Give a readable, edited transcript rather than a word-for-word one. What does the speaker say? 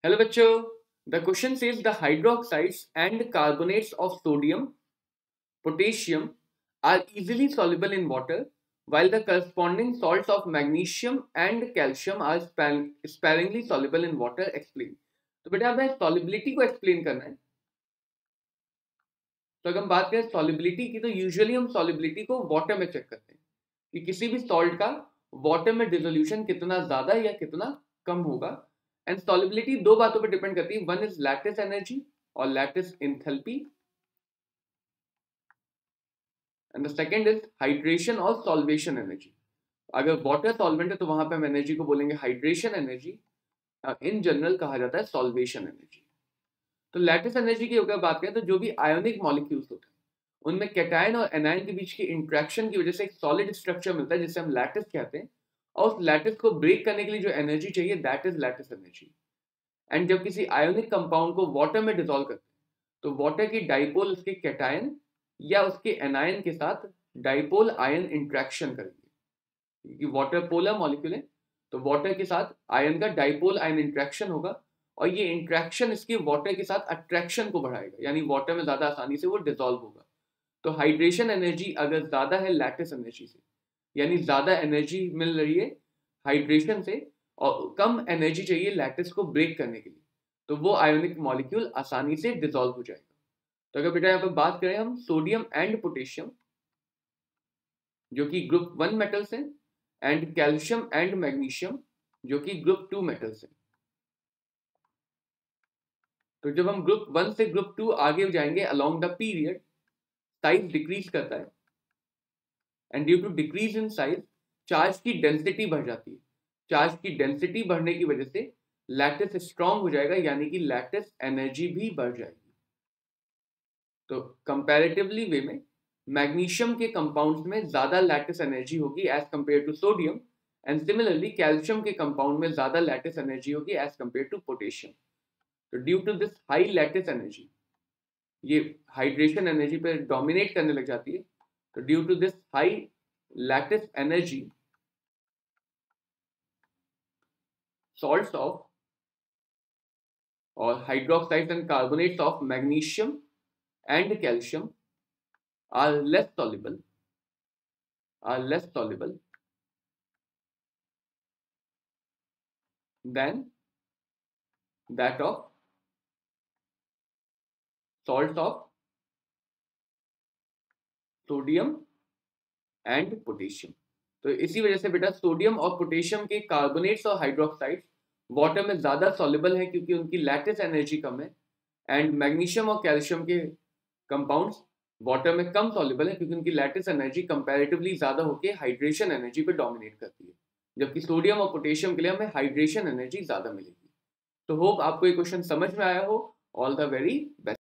Hello bachcho. The question says the hydroxides and carbonates of sodium, potassium are easily soluble in water, while the corresponding salts of magnesium and calcium are sparingly soluble in water. Explain. तो बेटा हमें solubility को explain करना है. तो अगर हम बात करें solubility की तो यूजुअली हम solubility को वाटर में चेक करते हैं कि किसी भी सॉल्ट का वाटर में डिसोल्यूशन कितना ज्यादा या कितना कम होगा. एंड सॉल्युबिलिटी दो बातों पर डिपेंड करती है. वन इज लैटिस एनर्जी और lattice enthalpy and the second is hydration और सॉल्वेशन एनर्जी. अगर वाटर सॉल्वेंट है तो वहां पे हम एनर्जी को बोलेंगे हाइड्रेशन एनर्जी. इन जनरल कहा जाता है सॉल्वेशन एनर्जी. तो लैटिस एनर्जी की अगर बात करें तो जो भी आयोनिक मॉलिक्यूल्स होते हैं उनमें कैटायन और एनायन के बीच की इंट्रैक्शन की वजह से एक सॉलिड स्ट्रक्चर मिलता है जिसे हम लैटिस कहते हैं. और उस लैटिस को ब्रेक करने के लिए जो एनर्जी चाहिए that is lattice energy. And जब किसी आयोनिक कंपाउंड को वाटर में डिसॉल्व करते हैं तो वाटर की डाइपोल उसके कैटायन या उसके एनायन के साथ डाइपोल आयन इंट्रैक्शन करेंगे. क्योंकि वाटर पोलर मॉलिक्यूल है तो वाटर के साथ आयन का डाइपोल आयन इंट्रैक्शन होगा और ये इंट्रैक्शन इसके वाटर के साथ अट्रैक्शन को बढ़ाएगा, यानी वाटर में ज्यादा आसानी से वो डिसॉल्व होगा. तो हाइड्रेशन एनर्जी अगर ज्यादा है लैटिस एनर्जी से, यानी ज्यादा एनर्जी मिल रही है हाइड्रेशन से और कम एनर्जी चाहिए लैटिस को ब्रेक करने के लिए, तो वो आयोनिक मॉलिक्यूल आसानी से डिसॉल्व हो जाएगा. तो अगर बेटा यहाँ पर बात करें हम सोडियम एंड पोटेशियम जो कि ग्रुप 1 मेटल्स हैं एंड कैल्शियम एंड मैग्नीशियम जो कि ग्रुप 2 मेटल्स हैं. तो जब हम ग्रुप 1 से ग्रुप 2 आगे जाएंगे along the period size decrease करता है and due to decrease in size charge की डेंसिटी बढ़ जाती है. चार्ज की डेंसिटी बढ़ने की वजह से लैटिस स्ट्रांग हो जाएगा, यानी कि लैटिस एनर्जी भी बढ़ जाएगी. तो कंपैरेटिवली वे में मैग्नीशियम के कंपाउंड्स में ज्यादा लैटिस एनर्जी होगी as compare to sodium and similarly calcium के कंपाउंड में ज्यादा लैटिस एनर्जी होगी एज कंपेयर टू पोटेशियम. तो due to this high lattice energy ये हाइड्रेशन एनर्जी पे डोमिनेट करने लग जाती है. तो due to this high lattice energy salts of or hydroxides and carbonates of magnesium and calcium are less soluble than that of salts of sodium and potassium. तो इसी वजह से बेटा सोडियम और पोटेशियम के कार्बोनेट्स और हाइड्रोक्साइड्स वाटर में ज्यादा सॉल्युबल है क्योंकि उनकी लैटिस एनर्जी कम है. एंड मैग्नीशियम और कैल्शियम के कंपाउंड्स वाटर में कम सॉल्युबल है क्योंकि उनकी लैटिस एनर्जी कंपैरेटिवली ज्यादा होकर हाइड्रेशन एनर्जी पे डोमिनेट करती है, जबकि सोडियम और पोटेशियम के लिए हमें हाइड्रेशन एनर्जी ज्यादा मिलेगी. तो होप आपको ये क्वेश्चन समझ में आया हो. All the very best.